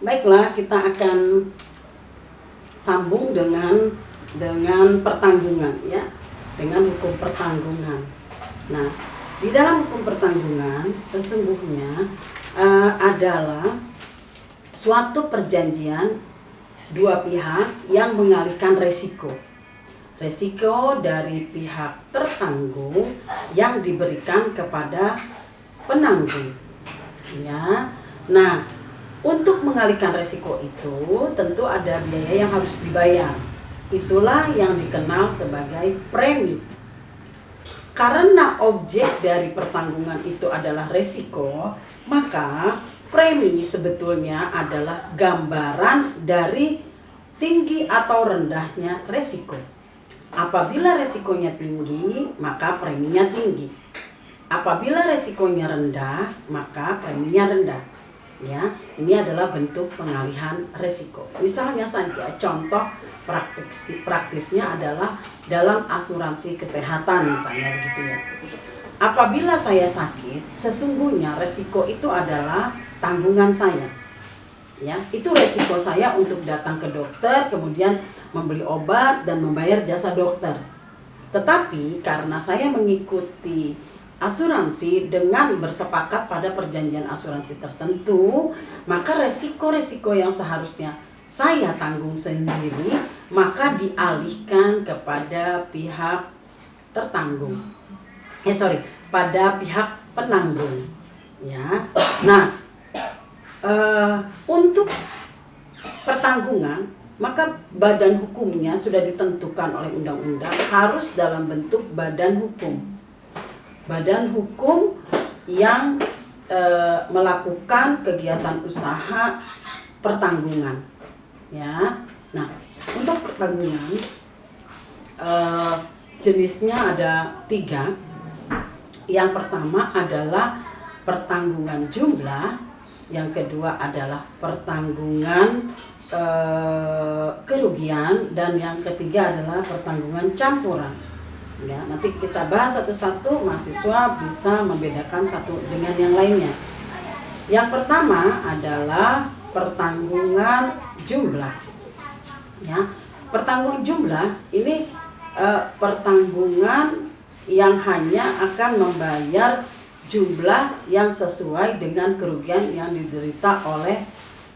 Baiklah, kita akan sambung dengan pertanggungan ya, dengan hukum pertanggungan. Nah, di dalam hukum pertanggungan sesungguhnya adalah suatu perjanjian dua pihak yang mengalihkan resiko dari pihak tertanggung yang diberikan kepada penanggung ya. Nah, untuk mengalihkan resiko itu tentu ada biaya yang harus dibayar. Itulah yang dikenal sebagai premi. Karena objek dari pertanggungan itu adalah resiko, maka premi sebetulnya adalah gambaran dari tinggi atau rendahnya resiko. Apabila resikonya tinggi, maka preminya tinggi. Apabila resikonya rendah, maka preminya rendah. Ya, ini adalah bentuk pengalihan resiko. Misalnya saja contoh praktisnya adalah dalam asuransi kesehatan misalnya begitu ya. Apabila saya sakit, sesungguhnya resiko itu adalah tanggungan saya. Ya, itu resiko saya untuk datang ke dokter, kemudian membeli obat dan membayar jasa dokter. Tetapi karena saya mengikuti asuransi dengan bersepakat pada perjanjian asuransi tertentu, maka resiko-resiko yang seharusnya saya tanggung sendiri, maka dialihkan kepada pihak tertanggung. Pada pihak penanggung. Ya. Nah, untuk pertanggungan, maka badan hukumnya sudah ditentukan oleh undang-undang harus dalam bentuk badan hukum. Badan hukum yang melakukan kegiatan usaha pertanggungan. Ya. Nah, untuk pertanggungan jenisnya ada 3. Yang pertama adalah pertanggungan jumlah, yang kedua adalah pertanggungan kerugian, dan yang ketiga adalah pertanggungan campuran. Ya, nanti kita bahas satu-satu, mahasiswa bisa membedakan satu dengan yang lainnya. Yang pertama adalah pertanggungan jumlah. Ya, pertanggungan jumlah ini pertanggungan yang hanya akan membayar jumlah yang sesuai dengan kerugian yang diderita oleh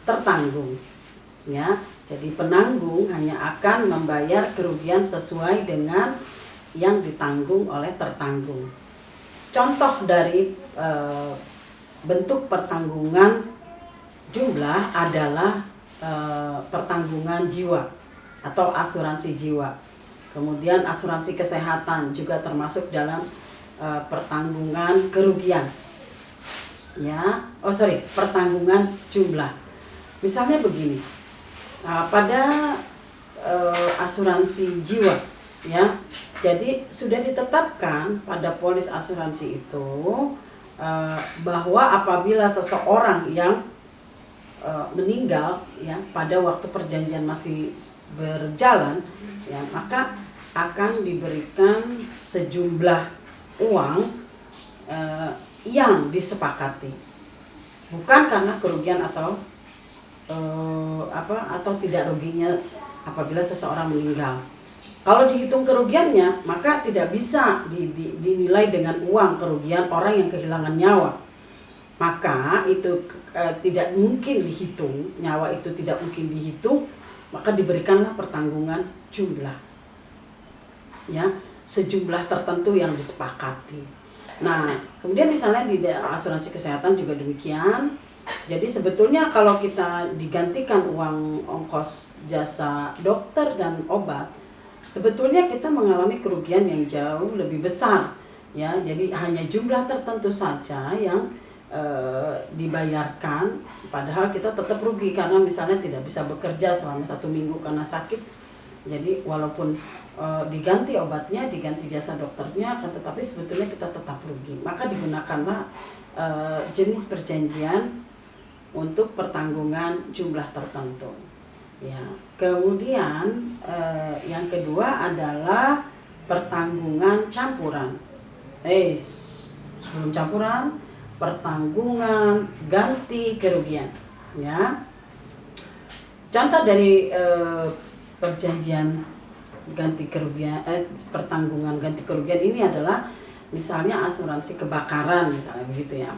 tertanggung. Ya, jadi penanggung hanya akan membayar kerugian sesuai dengan yang ditanggung oleh tertanggung. Contoh dari bentuk pertanggungan jumlah adalah pertanggungan jiwa atau asuransi jiwa. Kemudian asuransi kesehatan juga termasuk dalam pertanggungan kerugian. Ya, pertanggungan jumlah. Misalnya begini, pada asuransi jiwa, ya, jadi sudah ditetapkan pada polis asuransi itu bahwa apabila seseorang yang meninggal, ya, pada waktu perjanjian masih berjalan, ya, maka akan diberikan sejumlah uang yang disepakati, bukan karena kerugian atau tidak ruginya apabila seseorang meninggal. Kalau dihitung kerugiannya, maka tidak bisa dinilai dengan uang kerugian orang yang kehilangan nyawa. Maka itu tidak mungkin dihitung, nyawa itu tidak mungkin dihitung, maka diberikanlah pertanggungan jumlah. Ya, sejumlah tertentu yang disepakati. Nah, kemudian misalnya di asuransi kesehatan juga demikian. Jadi sebetulnya kalau kita digantikan uang ongkos jasa dokter dan obat, sebetulnya kita mengalami kerugian yang jauh lebih besar. Ya, jadi hanya jumlah tertentu saja yang dibayarkan, padahal kita tetap rugi karena misalnya tidak bisa bekerja selama 1 minggu karena sakit. Jadi walaupun diganti obatnya, diganti jasa dokternya, tetapi sebetulnya kita tetap rugi. Maka digunakanlah jenis perjanjian untuk pertanggungan jumlah tertentu. Ya, kemudian yang kedua adalah pertanggungan campuran. Sebelum campuran, pertanggungan ganti kerugian. Ya, contoh dari perjanjian ganti kerugian, pertanggungan ganti kerugian ini adalah misalnya asuransi kebakaran misalnya begitu ya.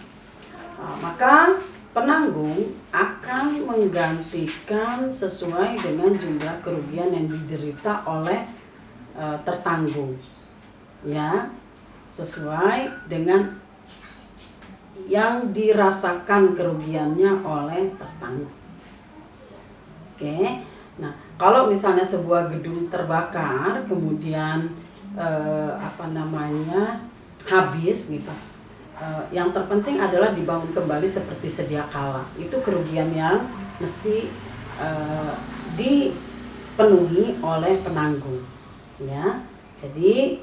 Maka penanggung akan menggantikan sesuai dengan jumlah kerugian yang diderita oleh tertanggung, ya, sesuai dengan yang dirasakan kerugiannya oleh tertanggung. Oke, nah kalau misalnya sebuah gedung terbakar kemudian habis gitu. Yang terpenting adalah dibangun kembali seperti sedia kala. Itu kerugian yang mesti dipenuhi oleh penanggung, ya. Jadi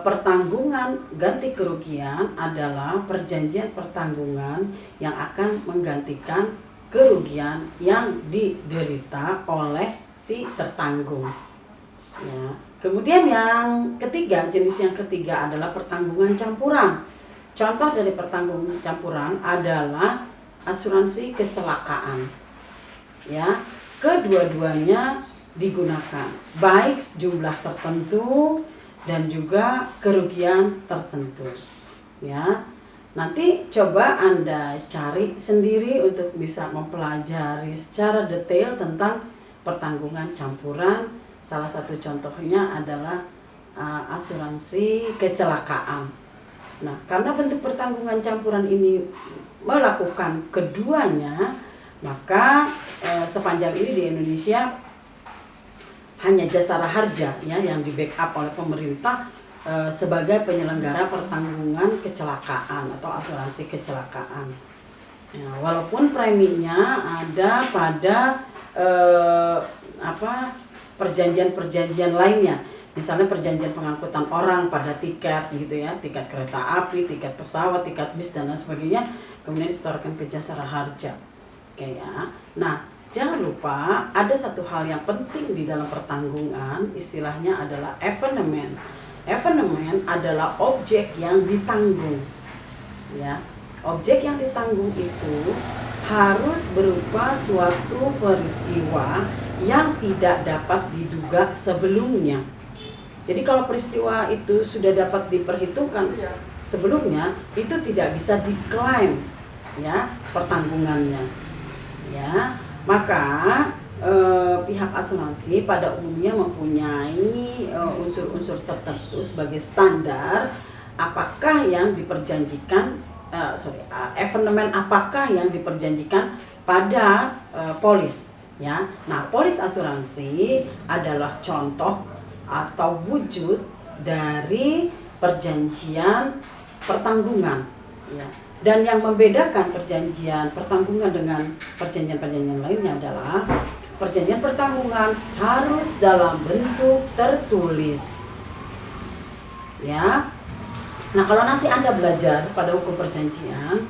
pertanggungan ganti kerugian adalah perjanjian pertanggungan yang akan menggantikan kerugian yang diderita oleh si tertanggung, ya. Kemudian yang ketiga, jenis yang ketiga adalah pertanggungan campuran. Contoh dari pertanggungan campuran adalah asuransi kecelakaan. Ya, kedua-duanya digunakan, baik jumlah tertentu dan juga kerugian tertentu. Ya. Nanti coba Anda cari sendiri untuk bisa mempelajari secara detail tentang pertanggungan campuran. Salah satu contohnya adalah asuransi kecelakaan. Nah, karena bentuk pertanggungan campuran ini melakukan keduanya, maka sepanjang ini di Indonesia hanya Jasara Harja ya yang di backup oleh pemerintah sebagai penyelenggara pertanggungan kecelakaan atau asuransi kecelakaan. Ya, walaupun preminya ada pada perjanjian-perjanjian lainnya. Misalnya perjanjian pengangkutan orang pada tiket gitu ya, tiket kereta api, tiket pesawat, tiket bis dan lain sebagainya, kemudian disetorkan ke Jasara Harja. Oke ya. Nah, jangan lupa ada satu hal yang penting di dalam pertanggungan, istilahnya adalah evenement. Evenement adalah objek yang ditanggung. Ya. Objek yang ditanggung itu harus berupa suatu peristiwa yang tidak dapat diduga sebelumnya. Jadi kalau peristiwa itu sudah dapat diperhitungkan sebelumnya, itu tidak bisa diklaim ya pertanggungannya. Ya, maka pihak asuransi pada umumnya mempunyai unsur-unsur tertentu sebagai standar apakah yang diperjanjikan evenement apakah yang diperjanjikan pada polis ya. Nah, polis asuransi adalah contoh atau wujud dari perjanjian pertanggungan ya. Dan yang membedakan perjanjian pertanggungan dengan perjanjian-perjanjian lainnya adalah perjanjian pertanggungan harus dalam bentuk tertulis ya. Nah, kalau nanti Anda belajar pada hukum perjanjian,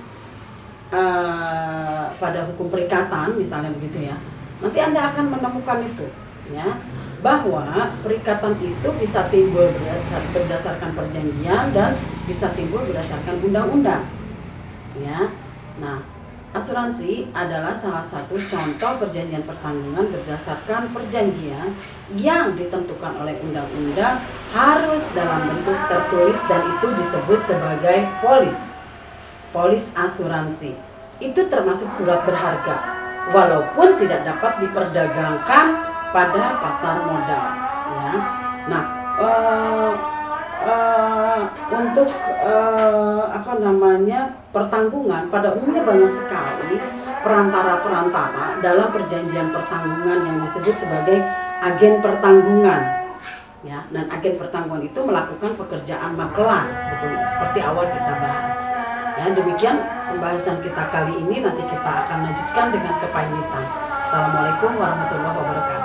pada hukum perikatan misalnya begitu ya, nanti Anda akan menemukan itu ya, bahwa perikatan itu bisa timbul berdasarkan perjanjian dan bisa timbul berdasarkan undang-undang ya. Nah, asuransi adalah salah satu contoh perjanjian pertanggungan berdasarkan perjanjian yang ditentukan oleh undang-undang harus dalam bentuk tertulis dan itu disebut sebagai polis asuransi. Itu termasuk surat berharga walaupun tidak dapat diperdagangkan pada pasar modal ya. Nah, untuk pertanggungan pada umumnya banyak sekali perantara-perantara dalam perjanjian pertanggungan yang disebut sebagai agen pertanggungan ya. Dan agen pertanggungan itu melakukan pekerjaan makelar sebetulnya seperti awal kita bahas ya. Demikian pembahasan kita kali ini, nanti kita akan lanjutkan dengan kepailitan. Assalamualaikum warahmatullahi wabarakatuh.